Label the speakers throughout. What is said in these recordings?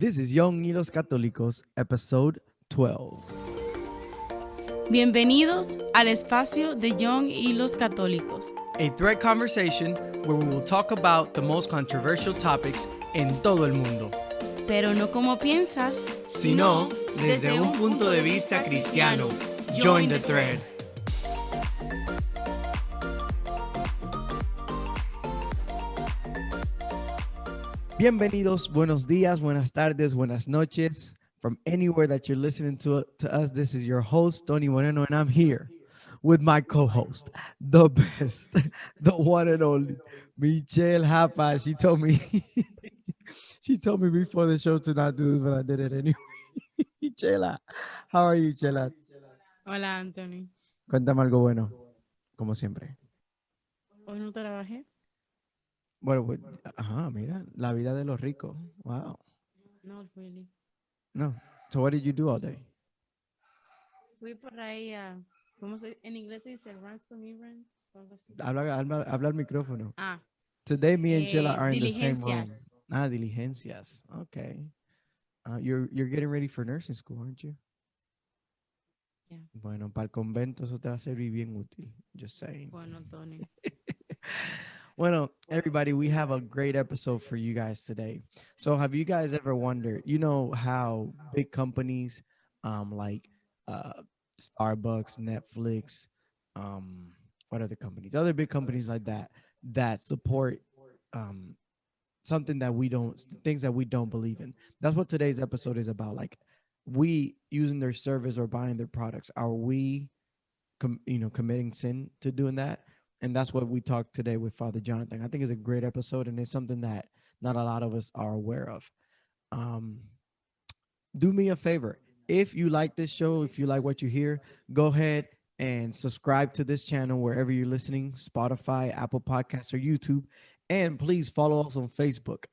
Speaker 1: This is Young Hilos Católicos, episode 12.
Speaker 2: Bienvenidos al espacio de Young Hilos Católicos.
Speaker 1: A thread conversation where we will talk about the most controversial topics en todo el mundo.
Speaker 2: Pero no como piensas,
Speaker 1: Sino desde un punto de vista cristiano. Join the thread. Bienvenidos, buenos días, buenas tardes, buenas noches. From anywhere that you're listening to us, this is your host, Tony Moreno, and I'm here with my co-host, the best, the one and only, Michelle Japa. She told me before the show to not do this, but I did it anyway. Chela, how are you, Chela?
Speaker 2: Hola, Anthony.
Speaker 1: Cuéntame algo bueno, como siempre.
Speaker 2: Hoy no trabajé.
Speaker 1: Bueno, pues, mira, la vida de los ricos. Wow.
Speaker 2: No, really.
Speaker 1: No. So what did you do all day?
Speaker 2: Fui por ahí a, ¿cómo se en inglés se dice? Ransom errand.
Speaker 1: Habla al micrófono.
Speaker 2: Ah.
Speaker 1: Today me and Chela are in the same room.
Speaker 2: Diligencias.
Speaker 1: Diligencias. Okay. You're getting ready for nursing school, aren't you?
Speaker 2: Yeah.
Speaker 1: Bueno, para el convento eso te va a servir bien útil. Just saying.
Speaker 2: Bueno, Tony.
Speaker 1: Well, everybody, we have a great episode for you guys today. So have you guys ever wondered, you know how big companies like Starbucks, Netflix, what other companies? Other big companies like that support something that things that we don't believe in. That's what today's episode is about. Like, we using their service or buying their products. Are we committing sin to doing that? And that's what we talked today with Father Jonathan. I think it's a great episode, and it's something that not a lot of us are aware of. Do me a favor. If you like this show, if you like what you hear, go ahead and subscribe to this channel wherever you're listening, Spotify, Apple Podcasts, or YouTube. And please follow us on Facebook,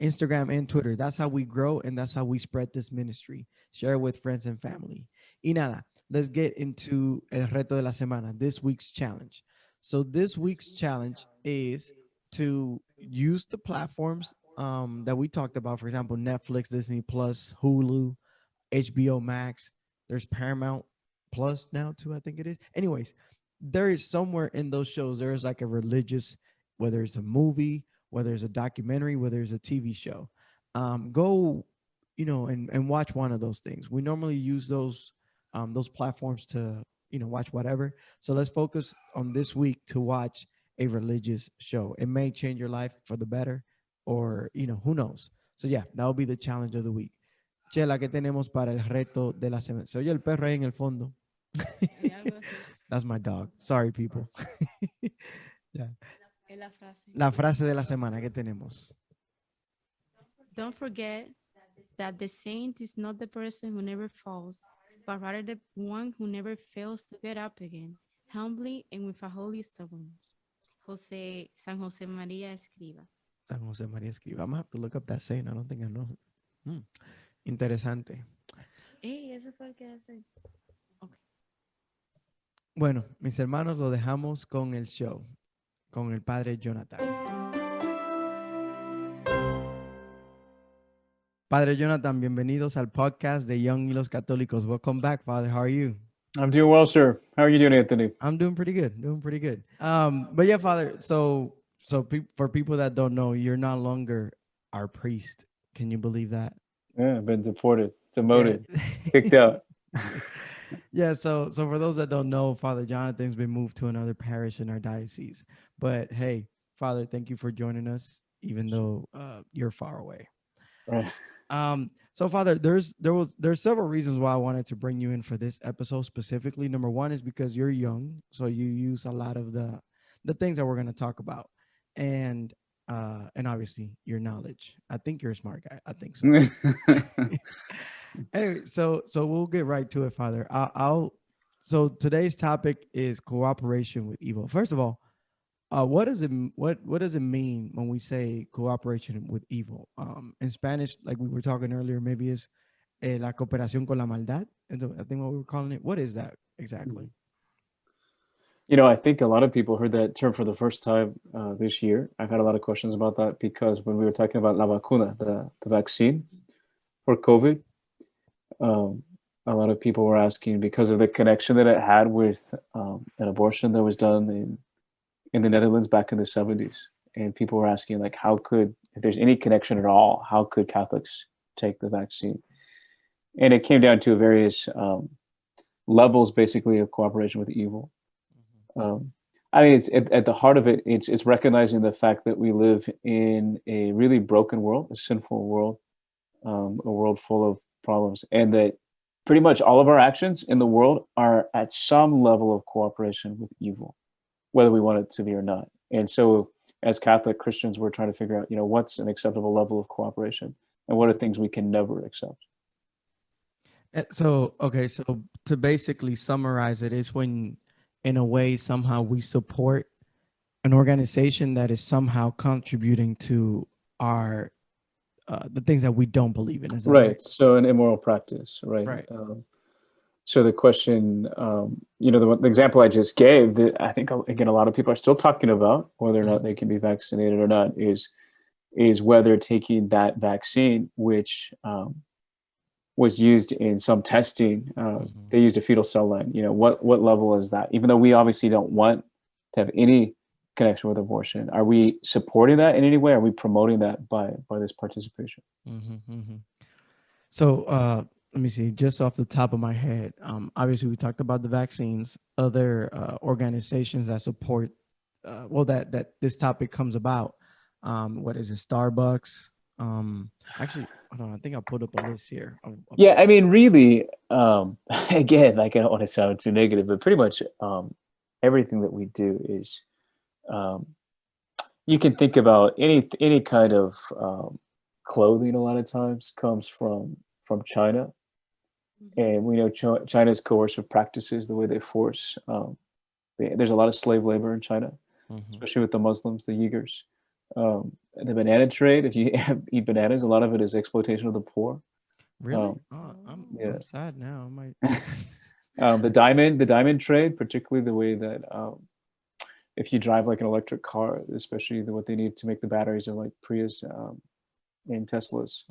Speaker 1: Instagram, and Twitter. That's how we grow, and that's how we spread this ministry. Share it with friends and family. Y nada, let's get into el reto de la semana, this week's challenge. So this week's challenge is to use the platforms that we talked about. For example, Netflix, Disney Plus, Hulu, HBO Max. There's Paramount Plus now too, I think it is. Anyways, there is somewhere in those shows, there is like a religious, whether it's a movie, whether it's a documentary, whether it's a TV show. Go, and watch one of those things. We normally use those platforms to watch whatever. So let's focus on this week to watch a religious show. It may change your life for the better, or who knows. So yeah, that will be the challenge of the week. Chela, ¿qué tenemos para el reto de la semana? Se oye el perro ahí en el fondo. That's my dog. Sorry, people. Yeah. La frase de la semana, ¿qué tenemos?
Speaker 2: Don't forget that the saint is not the person who never falls, but rather the one who never fails to get up again, humbly and with a holy stubbornness. San Jose María Escriba.
Speaker 1: San Jose María Escriba. I'm going to have to look up that saying. I don't think I know. Interesante.
Speaker 2: Eso fue el que hace. Okay.
Speaker 1: Bueno, mis hermanos, lo dejamos con el show, con el Padre Jonathan. Padre Jonathan, bienvenidos al podcast de Young Hilos Católicos. Welcome back, Father. How are you?
Speaker 3: I'm doing well, sir. How are you doing, Anthony?
Speaker 1: I'm doing pretty good. But yeah, Father, so for people that don't know, you're no longer our priest. Can you believe that?
Speaker 3: Yeah, I've been deported, demoted, kicked out.
Speaker 1: Yeah, so for those that don't know, Father Jonathan's been moved to another parish in our diocese. But hey, Father, thank you for joining us, even though you're far away.
Speaker 3: Right.
Speaker 1: So Father, there's several reasons why I wanted to bring you in for this episode specifically. Number one is because you're young, so you use a lot of the things that we're going to talk about, and obviously your knowledge. I think you're a smart guy. I think so. Anyway, so we'll get right to it, Father. So today's topic is cooperation with evil. First of all, what does it mean when we say cooperation with evil? In Spanish, like we were talking earlier, maybe is la cooperación con la maldad. I think what we were calling it. What is that exactly?
Speaker 3: I think a lot of people heard that term for the first time this year. I've had a lot of questions about that because when we were talking about la vacuna, the vaccine, for COVID. A lot of people were asking because of the connection that it had with an abortion that was done in the Netherlands back in the 70s. And people were asking, like, how could, if there's any connection at all, how could Catholics take the vaccine? And it came down to various levels, basically, of cooperation with evil. I mean, it's at the heart of it, it's recognizing the fact that we live in a really broken world, a sinful world, a world full of problems, and that pretty much all of our actions in the world are at some level of cooperation with evil, whether we want it to be or not. And so as Catholic Christians, we're trying to figure out, what's an acceptable level of cooperation and what are things we can never accept.
Speaker 1: So, okay, so to basically summarize it is when, in a way, somehow we support an organization that is somehow contributing to our the things that we don't believe in. Is that
Speaker 3: right? So an immoral practice, right?
Speaker 1: Right.
Speaker 3: So the question, the example I just gave, that I think, again, a lot of people are still talking about whether or not they can be vaccinated or not, is whether taking that vaccine, which was used in some testing, they used a fetal cell line. What level is that? Even though we obviously don't want to have any connection with abortion, are we supporting that in any way? Are we promoting that by this participation?
Speaker 1: So let me see, just off the top of my head, obviously we talked about the vaccines, other organizations that support, that this topic comes about. What is it? Starbucks. Actually, hold on, I think I put up a list here.
Speaker 3: Yeah, I mean, really, again, like, I don't want to sound too negative, but pretty much everything that we do is, you can think about any kind of clothing a lot of times comes from China. And we know China's coercive practices, the way they force, there's a lot of slave labor in China, especially with the Muslims, the Uyghurs. The banana trade, if you eat bananas, a lot of it is exploitation of the poor.
Speaker 1: Really? I'm sad now. I might.
Speaker 3: The diamond trade, particularly the way that if you drive like an electric car, especially what they need to make the batteries of like Prius and Teslas,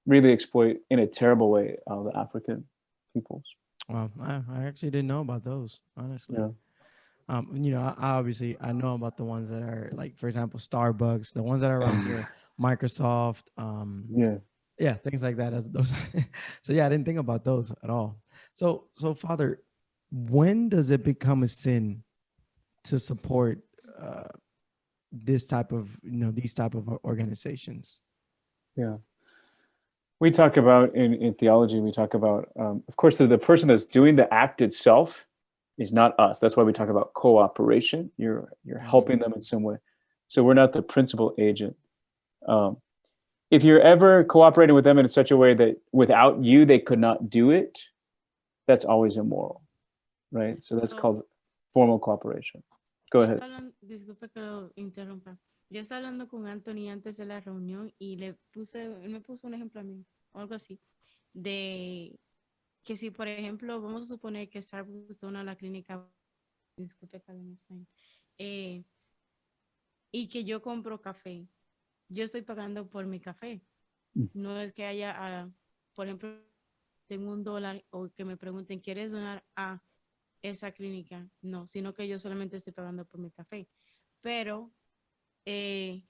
Speaker 3: really exploit in a terrible way the African peoples.
Speaker 1: Well, I actually didn't know about those, honestly.
Speaker 3: Yeah.
Speaker 1: I know about the ones that are like, for example, Starbucks, the ones that are around here, Microsoft, things like that. As those. So yeah, I didn't think about those at all. So Father, when does it become a sin to support this type of these type of organizations?
Speaker 3: Yeah. We talk about in theology, we talk about, of course, the person that's doing the act itself is not us. That's why we talk about cooperation. You're helping them in some way. So we're not the principal agent. If you're ever cooperating with them in such a way that without you, they could not do it, that's always immoral, right? So that's called formal cooperation. Go ahead.
Speaker 2: Disculpe que lo interrumpa. Yo estaba hablando con Anthony antes de la reunión y él me puso un ejemplo a mí, o algo así, de que si, por ejemplo, vamos a suponer que Starbucks dona a la clínica, disculpe que hable en español, y que yo compro café, yo estoy pagando por mi café. No es que haya, por ejemplo, tengo $1 o que me pregunten, ¿quieres donar a esa clínica? No, sino que yo solamente estoy pagando por mi café. Pero el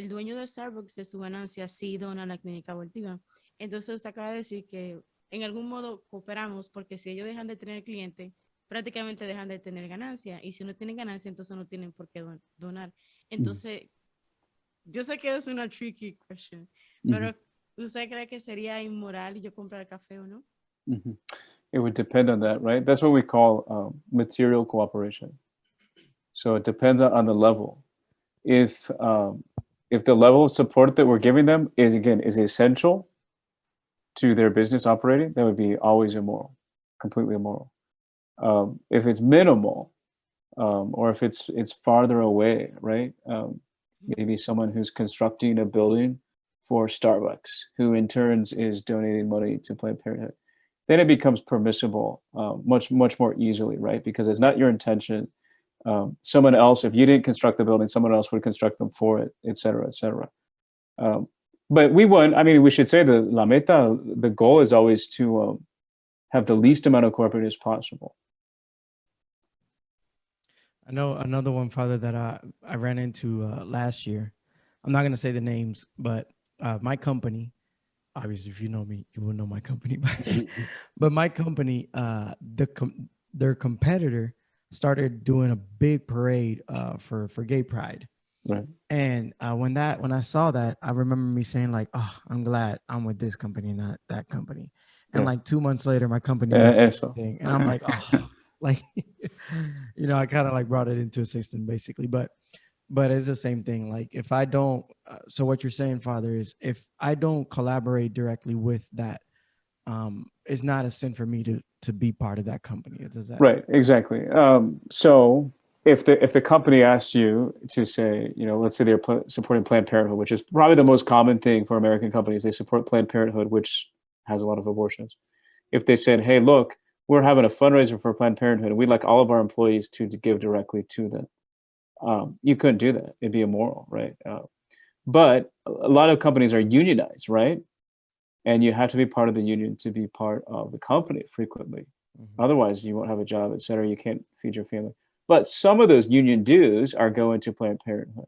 Speaker 2: dueño de Starbucks, de su ganancia, sí dona a la clínica abortiva. Entonces, usted acaba de decir que en algún modo cooperamos, porque si ellos dejan de tener cliente, prácticamente dejan de tener ganancia. Y si no tienen ganancia, entonces no tienen por qué donar. Entonces, yo sé que es una tricky question, pero ¿usted cree que sería inmoral yo comprar café o no?
Speaker 3: It would depend on that, right? That's what we call material cooperation. So it depends on the level. If the level of support that we're giving them is essential to their business operating, that would be always immoral, completely immoral. If it's minimal, or if it's farther away, right? Maybe someone who's constructing a building for Starbucks, who in turns is donating money to Planned Parenthood, then it becomes permissible much more easily, right? Because it's not your intention. Someone else, if you didn't construct the building, someone else would construct them for it, et cetera, et cetera. But we want, I mean, we should say the la meta, the goal is always to have the least amount of corporate as possible.
Speaker 1: I know another one, Father, that I ran into last year. I'm not going to say the names, but my company, obviously, if you know me, you will know my company. But my company, their competitor started doing a big parade for Gay Pride.
Speaker 3: Right.
Speaker 1: And when I saw that, I remember me saying like, "Oh, I'm glad I'm with this company, not that company." And
Speaker 3: Yeah.
Speaker 1: like 2 months later, my company did the
Speaker 3: Eso.
Speaker 1: same thing, and I'm like, "Oh," like, I kind of like brought it into a system basically, but it's the same thing. Like if I don't, so what you're saying, Father, is if I don't collaborate directly with that, it's not a sin for me to be part of that company. Does that?
Speaker 3: Right, exactly. So if the company asked you to say, let's say they're supporting Planned Parenthood, which is probably the most common thing for American companies, they support Planned Parenthood, which has a lot of abortions. If they said, hey, look, we're having a fundraiser for Planned Parenthood, and we'd like all of our employees to give directly to them, you couldn't do that. It'd be immoral, right? But a lot of companies are unionized, right? And you have to be part of the union to be part of the company frequently.
Speaker 1: Mhm.
Speaker 3: Otherwise, you won't have a job, et cetera. You can't feed your family. But some of those union dues are going to Planned Parenthood.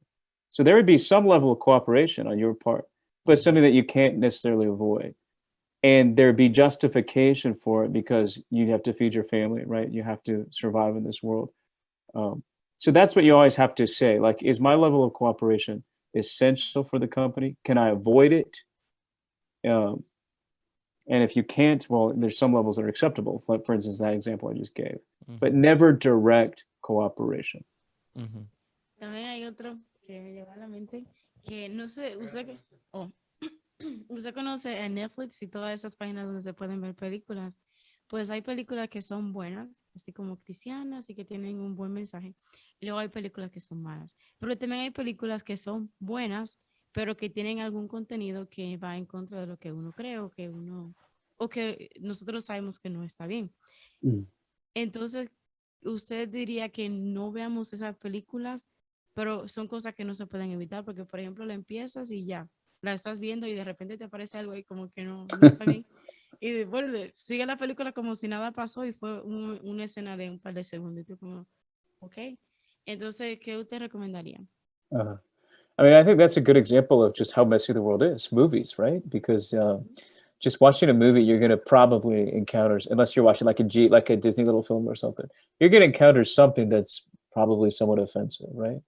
Speaker 3: So there would be some level of cooperation on your part, but something that you can't necessarily avoid. And there'd be justification for it because you have to feed your family, right? You have to survive in this world. So that's what you always have to say. Like, is my level of cooperation essential for the company? Can I avoid it? Um, and if you can't, well, there's some levels that are acceptable. For instance, that example I just gave, but
Speaker 1: Mhm.
Speaker 3: never direct cooperation.
Speaker 1: Mhm.
Speaker 2: También hay otro que me llegó a la mente, que no sé, oh, usted conoce a Netflix y todas esas páginas donde se pueden ver películas. Pues hay películas que son buenas, así como cristianas y que tienen un buen mensaje. Y luego hay películas que son malas. Pero también hay películas que son buenas, pero que tienen algún contenido que va en contra de lo que uno cree o que nosotros sabemos que no está bien.
Speaker 3: Mm.
Speaker 2: Entonces, usted diría que no veamos esas películas, pero son cosas que no se pueden evitar, porque por ejemplo la empiezas y ya, la estás viendo y de repente te aparece algo ahí como que no está bien. Y bueno, sigue la película como si nada pasó y fue una escena de un par de segundos. Y tú como, ok. Entonces, ¿qué usted recomendaría?
Speaker 3: Uh, I mean, I think that's a good example of just how messy the world is. Movies, right? Because just watching a movie, you're going to probably encounter, unless you're watching like a Disney little film or something, you're going to encounter something that's probably somewhat offensive, right?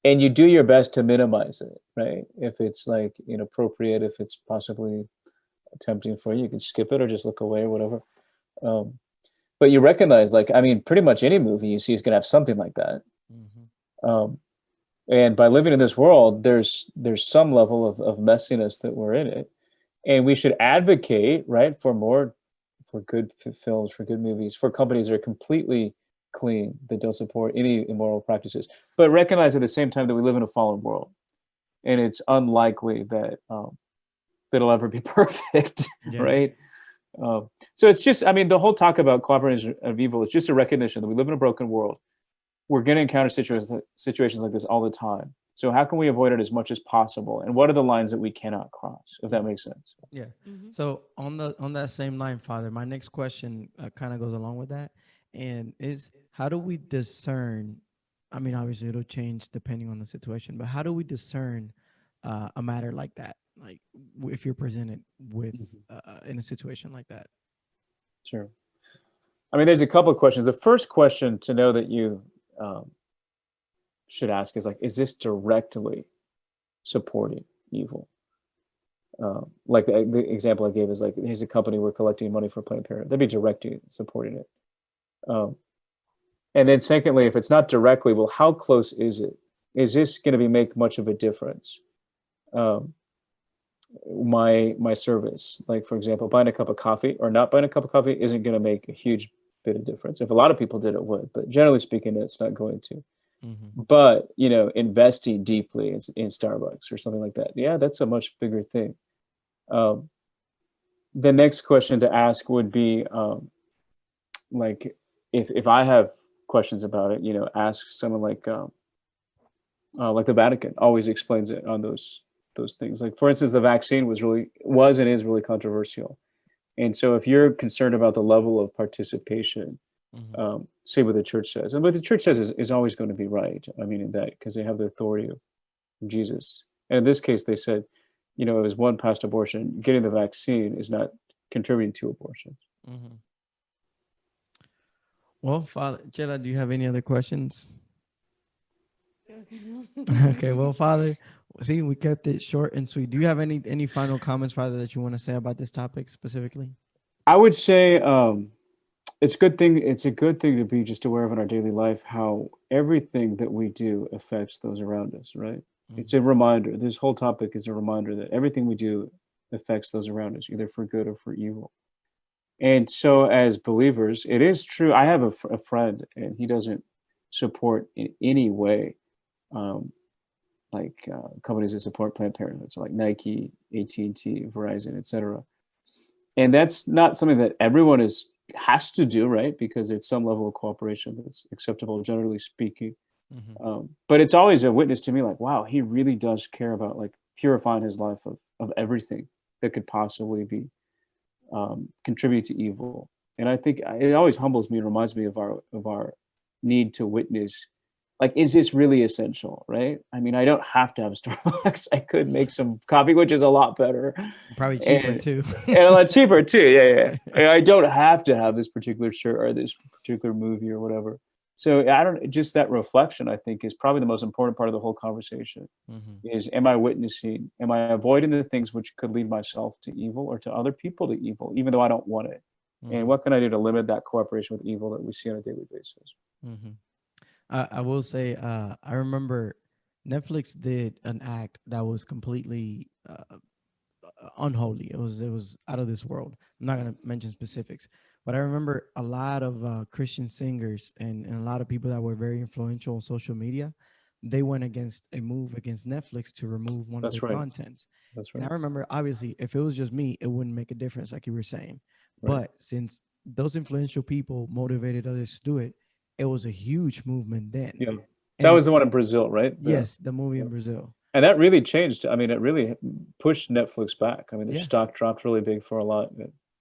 Speaker 3: And you do your best to minimize it, right? If it's like inappropriate, if it's possibly tempting for you, you can skip it or just look away or whatever. Um, but you recognize, like, I mean, pretty much any movie you see is going to have something like that.
Speaker 1: Mhm.
Speaker 3: Um, and by living in this world, there's some level of messiness that we're in it, and we should advocate, right, for good films, for good movies, for companies that are completely clean, that don't support any immoral practices, but recognize at the same time that we live in a fallen world, and it's unlikely that that it'll ever be perfect,
Speaker 1: Yeah.
Speaker 3: right? So it's just, I mean, the whole talk about cooperation of evil is just a recognition that we live in a broken world. We're going to encounter situations like this all the time. So how can we avoid it as much as possible? And what are the lines that we cannot cross, if that makes sense?
Speaker 1: Yeah.
Speaker 2: Ujú.
Speaker 1: So on that same line, Father, my next question kind of goes along with that, and is how do we discern? I mean, obviously it'll change depending on the situation, but how do we discern a matter like that? Like if you're presented with
Speaker 3: Mhm.
Speaker 1: in a situation like that.
Speaker 3: Sure. I mean, there's a couple of questions. The first question to know that you um, should ask is like, is this directly supporting evil? Like the example I gave is like, here's a company, we're collecting money for Planned Parenthood. They'd be directly supporting it. Um, and then secondly, if it's not directly, well, how close is it? Is this going to be make much of a difference? Um, my service, like for example, buying a cup of coffee or not buying a cup of coffee isn't going to make a huge bit of difference. If a lot of people did, it would, but generally speaking, it's not going to.
Speaker 1: Mm-hmm.
Speaker 3: But investing deeply in Starbucks or something like that, yeah, that's a much bigger thing. Um, the next question to ask would be like if I have questions about it, ask someone like the Vatican always explains it on those those things. Like, for instance, the vaccine was and is really controversial. And so if you're concerned about the level of participation, say what the church says, and what the church says is always going to be right. I mean, in that, because they have the authority of Jesus. And in this case, they said, it was one past abortion. Getting the vaccine is not contributing to abortion.
Speaker 1: Well, Father Chela, do you have any other questions? Okay, well, Father, see, we kept it short and sweet. Do you have any final comments, Father, that you want to say about this topic specifically?
Speaker 3: I would say it's a good thing. It's a good thing to be just aware of in our daily life how everything that we do affects those around us, right? It's a reminder. This whole topic is a reminder that everything we do affects those around us, either for good or for evil. And so as believers, it is true. I have a friend, and he doesn't support in any way companies that support Planned Parenthood, so like Nike, AT&T, Verizon, etc. And that's not something that everyone has to do, right? Because it's some level of cooperation that's acceptable, generally speaking. But it's always a witness to me, like, wow, he really does care about like purifying his life of everything that could possibly be contribute to evil. And I think it always humbles me and reminds me of our need to witness. Like, is this really essential, right? I mean, I don't have to have a Starbucks. I could make some coffee, which is a lot better.
Speaker 1: Probably cheaper too.
Speaker 3: And a lot cheaper too, yeah. I don't have to have this particular shirt or this particular movie or whatever. So just that reflection, I think, is probably the most important part of the whole conversation. Is, am I witnessing? Am I avoiding the things which could lead myself to evil or to other people to evil, even though I don't want it? And what can I do to limit that cooperation with evil that we see on a daily basis?
Speaker 1: I will say, I remember Netflix did an act that was completely unholy. It was out of this world. I'm not going to mention specifics, but I remember a lot of Christian singers and a lot of people that were very influential on social media. They went against a move against Netflix to remove one of their contents.
Speaker 3: That's right.
Speaker 1: And I remember, obviously, if it was just me, it wouldn't make a difference, like you were saying.
Speaker 3: Right.
Speaker 1: But since those influential people motivated others to do it, it was a huge movement then.
Speaker 3: Yeah. That was the one in Brazil, right?
Speaker 1: Yes, the movie in Brazil.
Speaker 3: And that really changed. I mean, it really pushed Netflix back. I mean, their stock dropped really big for a lot.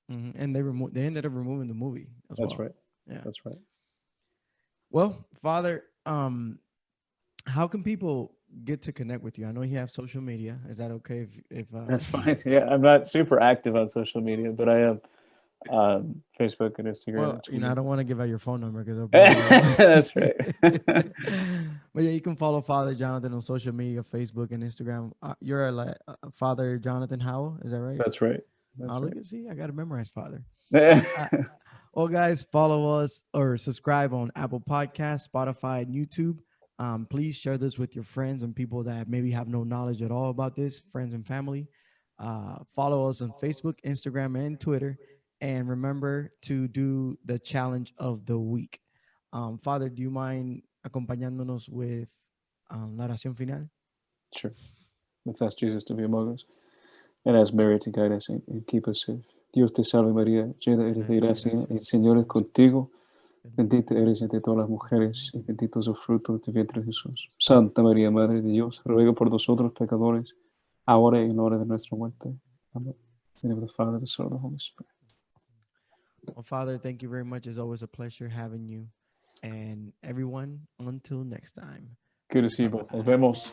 Speaker 1: And they ended up removing the movie as well.
Speaker 3: That's right.
Speaker 1: Yeah,
Speaker 3: that's right.
Speaker 1: Well, Father, how can people get to connect with you? I know you have social media. Is that okay if
Speaker 3: That's fine. Yeah, I'm not super active on social media, but I am Facebook and Instagram.
Speaker 1: Well, I don't want to give out your phone number because
Speaker 3: that's right.
Speaker 1: But yeah, you can follow Father Jonathan on social media, Facebook and Instagram. You're like Father Jonathan Howell, is that right?
Speaker 3: That's right.
Speaker 1: Look and see, I got to memorize Father. Well, guys, follow us or subscribe on Apple Podcasts, Spotify, and YouTube. Please share this with your friends and people that maybe have no knowledge at all about this, friends and family. Follow us on Facebook, Instagram, and Twitter. And remember to do the challenge of the week. Father, do you mind acompañándonos with la oración final?
Speaker 3: Sure. Let's ask Jesus to be among us and ask Mary to guide us and keep us safe. Dios te salve María, llena eres de gracia, el Señor es contigo. Bendita eres entre todas las mujeres y bendito es el fruto de tu vientre Jesús. Santa María, Madre de Dios, ruega por nosotros pecadores, ahora y en la hora de nuestra muerte. Amen. In the name of the Father, the Son, and the Holy Spirit.
Speaker 1: Well, Father, thank you very much. It's always a pleasure having you. And everyone, until next time.
Speaker 3: Good to see you both. Nos vemos.